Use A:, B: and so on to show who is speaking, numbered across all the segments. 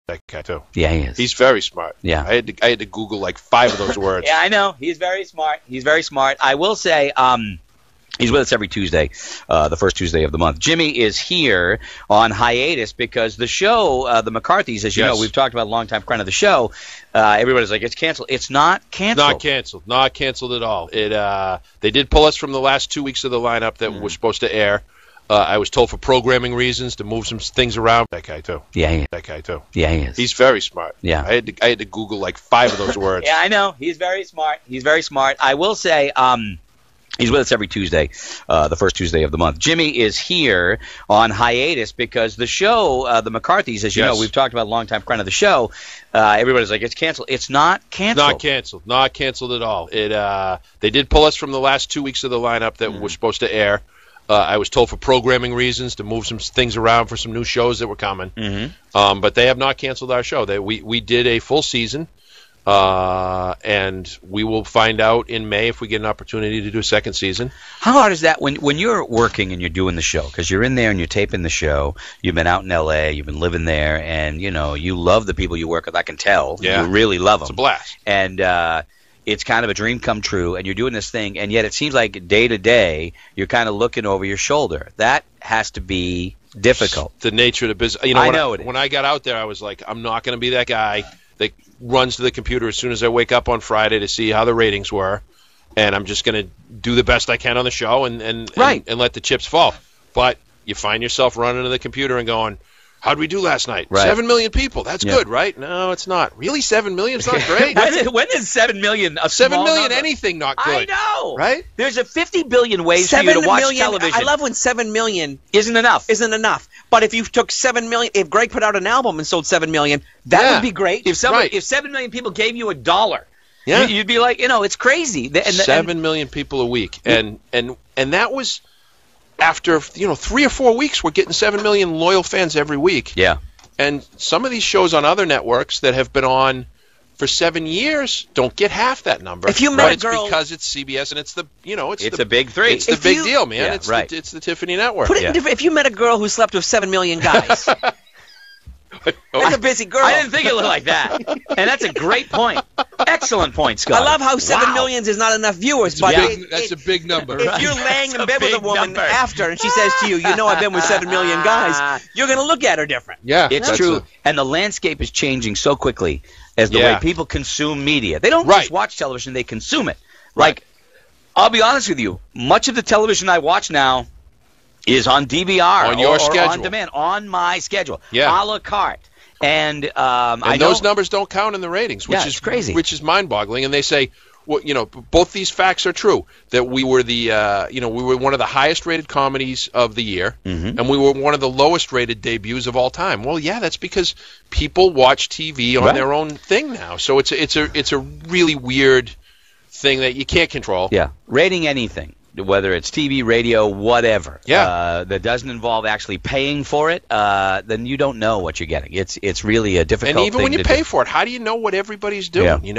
A: That guy too.
B: Yeah, he is.
A: He's very smart.
B: Yeah.
A: I had to Google like 5 of those words.
B: Yeah, I know. He's very smart. I will say, he's with us every Tuesday, the first Tuesday of the month. Jimmy is here on hiatus because the show, the McCarthys, as you know, we've talked about a long time friend of the show. Everybody's like, it's canceled. It's not canceled.
A: Not canceled at all. They did pull us from the last 2 weeks of the lineup that were supposed to air. I was told for programming reasons to move some things around. That guy too.
B: Yeah, he is.
A: That guy too.
B: Yeah, he is.
A: He's very smart.
B: Yeah.
A: I had to Google like 5 of those words.
B: Yeah, I know. He's very smart. I will say, he's with us every Tuesday, the first Tuesday of the month. Jimmy is here on hiatus because the show, the McCarthys, as you know, we've talked about a long time friend of the show. Everybody's like, it's canceled. It's not canceled.
A: Not canceled at all. They did pull us from the last 2 weeks of the lineup that were supposed to air. I was told for programming reasons to move some things around for some new shows that were coming. But they have not canceled our show. We did a full season. And we will find out in May if we get an opportunity to do a second season.
B: How hard is that when you're working and you're doing the show? Because you're in there and you're taping the show. You've been out in L.A., you've been living there, and, you know, you love the people you work with. I can tell.
A: Yeah.
B: You really love them.
A: It's a blast.
B: And it's kind of a dream come true, and you're doing this thing, and yet it seems like day to day you're kind of looking over your shoulder. That has to be difficult.
A: The nature of the business. You know, when I got out there, I was like, I'm not going to be that guy that runs to the computer as soon as I wake up on Friday to see how the ratings were, and I'm just going to do the best I can on the show and let the chips fall. But you find yourself running to the computer and going, how'd we do last night?
B: Right.
A: 7 million people. That's good, right? No, it's not. Really, 7 million is not great.
B: When is 7 million a
A: 7
B: small
A: million
B: number?
A: Anything not good?
B: I know.
A: Right?
B: There's a 50 billion ways for you to watch television.
C: I love when 7 million
B: isn't enough.
C: But if you took 7 million, if Greg put out an album and sold 7 million, that would be great.
B: If 7 million people gave you $1, you'd be like, it's crazy.
A: 7 million people a week, and that was after 3 or 4 weeks. We're getting 7 million loyal fans every week.
B: Yeah.
A: And some of these shows on other networks that have been on for 7 years don't get half that number.
C: If you met a girl,
A: it's because it's CBS and it's the
B: it's the big three.
A: It's the big deal, man. It's the Tiffany network.
C: Put it if you met a girl who slept with 7 million guys. That's a busy girl.
B: I didn't think it looked like that. And that's a great point. Excellent point, Scott.
C: I love how 7 million is not enough viewers, but
A: that's a big number.
C: If you're laying in bed with a woman after and she says to you, I've been with 7 million guys, you're going to look at her different.
A: Yeah,
B: it's true. And the landscape is changing so quickly as the way people consume media. They don't just watch television, they consume it. Like, I'll be honest with you, much of the television I watch now is on DVR
A: on your schedule,
B: on demand, on my schedule, a la carte. And
A: those numbers don't count in the ratings, which is
B: crazy,
A: which is mind-boggling. And they say, well, both these facts are true. That we were we were one of the highest-rated comedies of the year, and we were one of the lowest-rated debuts of all time. Well, yeah, that's because people watch TV on their own thing now. So it's a really weird thing that you can't control.
B: Yeah, rating anything, whether it's TV, radio, whatever, that doesn't involve actually paying for it, then you don't know what you're getting. It's really a difficult thing.
A: And even when you pay for it, how do you know what everybody's doing?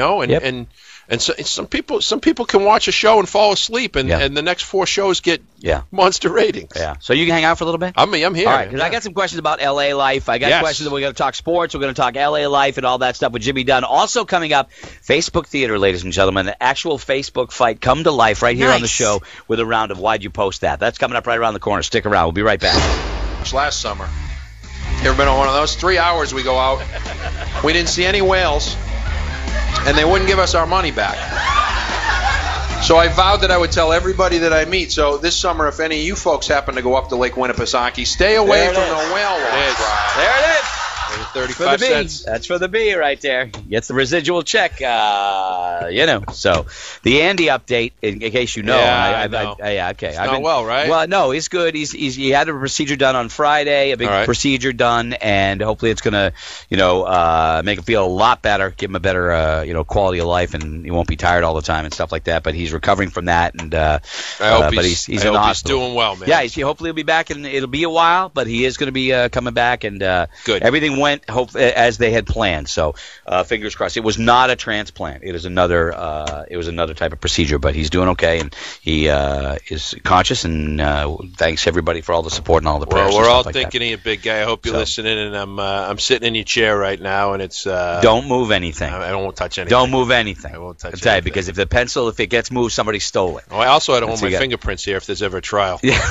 A: And so some people can watch a show and fall asleep, and the next 4 shows get monster ratings.
B: Yeah. So you can hang out for a little bit?
A: I'm here.
B: All right, because I got some questions about L.A. life. I got questions that we're going to talk sports. We're going to talk L.A. life and all that stuff with Jimmy Dunn. Also coming up, Facebook Theater, ladies and gentlemen, an actual Facebook fight come to life right here on the show with a round of Why'd You Post That? That's coming up right around the corner. Stick around. We'll be right back.
A: Last summer, you ever been on one of those? 3 hours we go out. We didn't see any whales, and they wouldn't give us our money back. So I vowed that I would tell everybody that I meet. So this summer, if any of you folks happen to go up to Lake Winnipesaukee, stay away from the whale watch.
B: There it is.
A: 35 cents.
B: That's for the B right there. Gets the residual check, So the Andy update, in case you know. Okay.
A: He's not well, right?
B: Well, no, he's good. He had a procedure done on Friday, a big procedure done, and hopefully it's going to, make him feel a lot better, give him a better, quality of life, and he won't be tired all the time and stuff like that. But he's recovering from that, and I hope he's in the hospital. He's
A: doing well, man.
B: Yeah, hopefully he'll be back, and it'll be a while, but he is going to be coming back, and
A: good.
B: Everything went as they had planned. So fingers fingers crossed. It was not a transplant. It was another type of procedure, but he's doing okay, and he is conscious, and thanks everybody for all the support and all the prayers.
A: Well, we're all
B: like
A: thinking of you, big guy. I hope you're listening, and I'm sitting in your chair right now, and it's
B: don't move anything.
A: I won't touch anything.
B: Don't move anything.
A: I won't touch anything.
B: Tell you, because if it gets moved, somebody stole it.
A: Oh, I also had to hold my fingerprints here if there's ever a trial.
B: Yeah.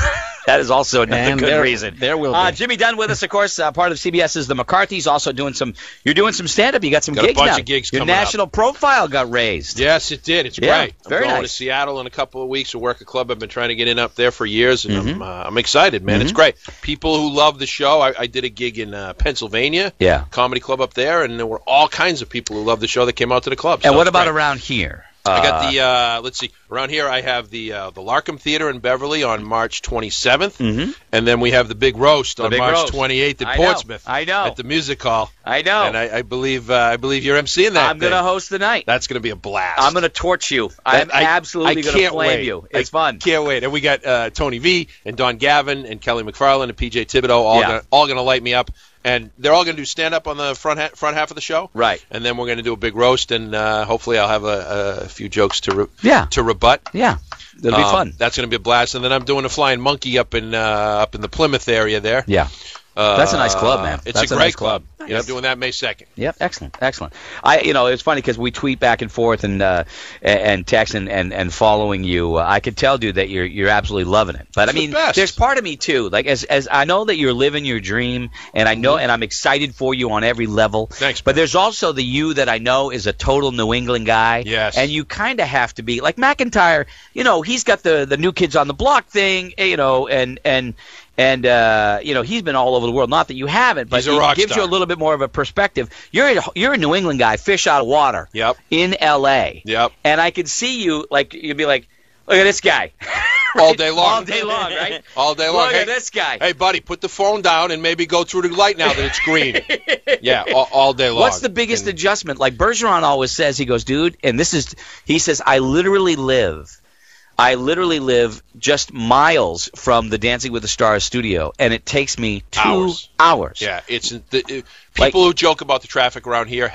B: That is also another good reason.
C: There will be.
B: Jimmy Dunn with us, of course, part of CBS's The McCarthys. Also you're doing some stand-up. You got some gigs
A: a bunch
B: now.
A: of gigs
B: Your
A: coming
B: national profile got raised.
A: Yes, it did. It's
B: Yeah,
A: great.
B: very
A: I'm going
B: nice.
A: to Seattle in a couple of weeks to work a club I've been trying to get in up there for years, and I'm excited, man. It's great. People who love the show. I did a gig in Pennsylvania, comedy club up there, and there were all kinds of people who loved the show that came out to the club.
B: And what about around here?
A: I got the let's see. Around here, I have the Larkham Theater in Beverly on March 27th, and then we have the Big Roast on March 28th at Portsmouth.
B: I know.
A: At the Music Hall.
B: I know.
A: And I believe you're emceeing that.
B: I'm going to host the night.
A: That's going to be a blast.
B: I'm going to torch you. I'm absolutely going to flame you. It's fun.
A: Can't wait. And we got Tony V and Don Gavin and Kelly McFarland and PJ Thibodeau all going to light me up. And they're all going to do stand-up on the front half of the show.
B: Right.
A: And then we're going to do a big roast, and hopefully I'll have a few jokes to rebut.
B: Yeah. It'll be fun.
A: That's going to be a blast. And then I'm doing a Flying Monkey up in the Plymouth area there.
B: Yeah. That's a nice club, man.
A: It's a great nice club. Nice. Yeah, I'm doing that May 2nd.
B: Yep, excellent. It's funny because we tweet back and forth and text and following you. I could tell, dude, that you're absolutely loving it. But there's part of me too. Like as I know that you're living your dream, and I know, and I'm excited for you on every level.
A: Thanks.
B: But there's also the you that I know is a total New England guy.
A: Yes.
B: And you kind of have to be like McIntyre. He's got the New Kids on the Block thing. And he's been all over the world. Not that you haven't, but it gives you a little bit more of a perspective. You're a New England guy, fish out of water.
A: Yep.
B: In L.A.
A: Yep.
B: And I could see you, you'd be like, look at this guy.
A: All day long.
B: All day long, right?
A: All day long.
B: Look at this guy.
A: Hey, buddy, put the phone down and maybe go through the light now that it's green. Yeah, all day long.
B: What's the biggest adjustment? Like Bergeron always says, he goes, dude, and he says, I literally live just miles from the Dancing with the Stars studio, and it takes me 2 hours.
A: Yeah, people who joke about the traffic around here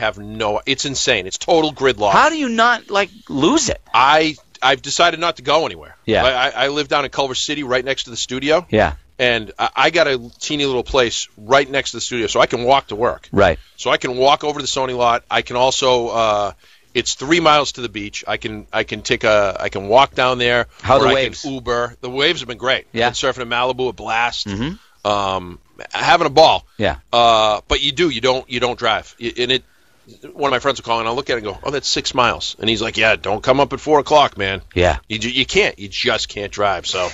A: it's insane. It's total gridlock.
B: How do you not lose it?
A: I've decided not to go anywhere.
B: Yeah.
A: I live down in Culver City, right next to the studio.
B: Yeah.
A: And I got a teeny little place right next to the studio, so I can walk to work.
B: Right.
A: So I can walk over to the Sony lot. I can also. It's 3 miles to the beach. I can walk down there.
B: How are the
A: waves? I can Uber. The waves have been great.
B: Yeah.
A: I've been surfing in Malibu, a blast. Mm-hmm. Having a ball.
B: Yeah.
A: But you don't drive. One of my friends will call and I'll look at it and go, oh, that's 6 miles. And he's like, yeah, don't come up at 4 o'clock, man.
B: Yeah.
A: You can't. You just can't drive. So.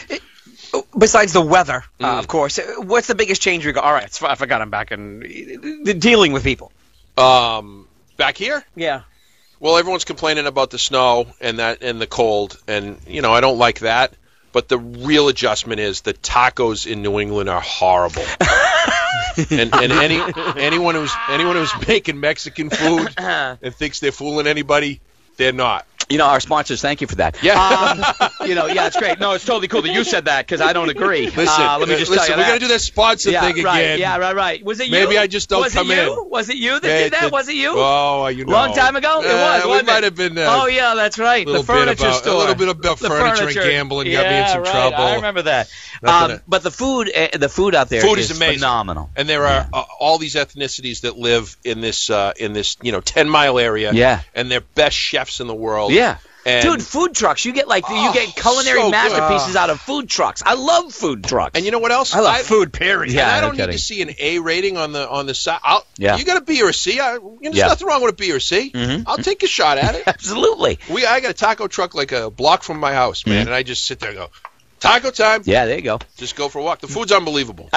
C: Besides the weather, of course, what's the biggest change? You go, all right, I forgot I'm back in dealing with people.
A: Back here?
C: Yeah.
A: Well, everyone's complaining about the snow and the cold, and I don't like that. But the real adjustment is the tacos in New England are horrible. and anyone who's making Mexican food and thinks they're fooling anybody, they're not.
B: Our sponsors, thank you for that.
A: Yeah.
B: It's great. No, it's totally cool that you said that because I don't agree.
A: Listen,
B: let me just tell you
A: we're going to do that sponsor thing again.
B: Yeah, right. Was it you?
A: Maybe I just don't come in.
B: Was it you that did that? Was it you?
A: Oh,
B: Long time ago? It was, wasn't
A: it? Might have been
B: oh, yeah, that's right. The furniture store.
A: A little bit about furniture and gambling got me in some trouble.
B: I remember that. But the food out there is
A: amazing.
B: Phenomenal.
A: And there are all these ethnicities that live in this 10-mile area.
B: Yeah.
A: And they're best chefs in the world.
B: Yeah.
A: And
B: dude, food trucks. You get culinary masterpieces out of food trucks. I love food trucks.
A: And you know what else?
C: I love food, period.
A: Yeah, I don't need to see an A rating on the side.
B: Yeah.
A: You got a B or a C. There's nothing wrong with a B or a C.
B: Mm-hmm.
A: I'll take a shot at it.
B: Absolutely.
A: I got a taco truck like a block from my house, man, and I just sit there and go, taco time.
B: Yeah, there you go.
A: Just go for a walk. The food's unbelievable.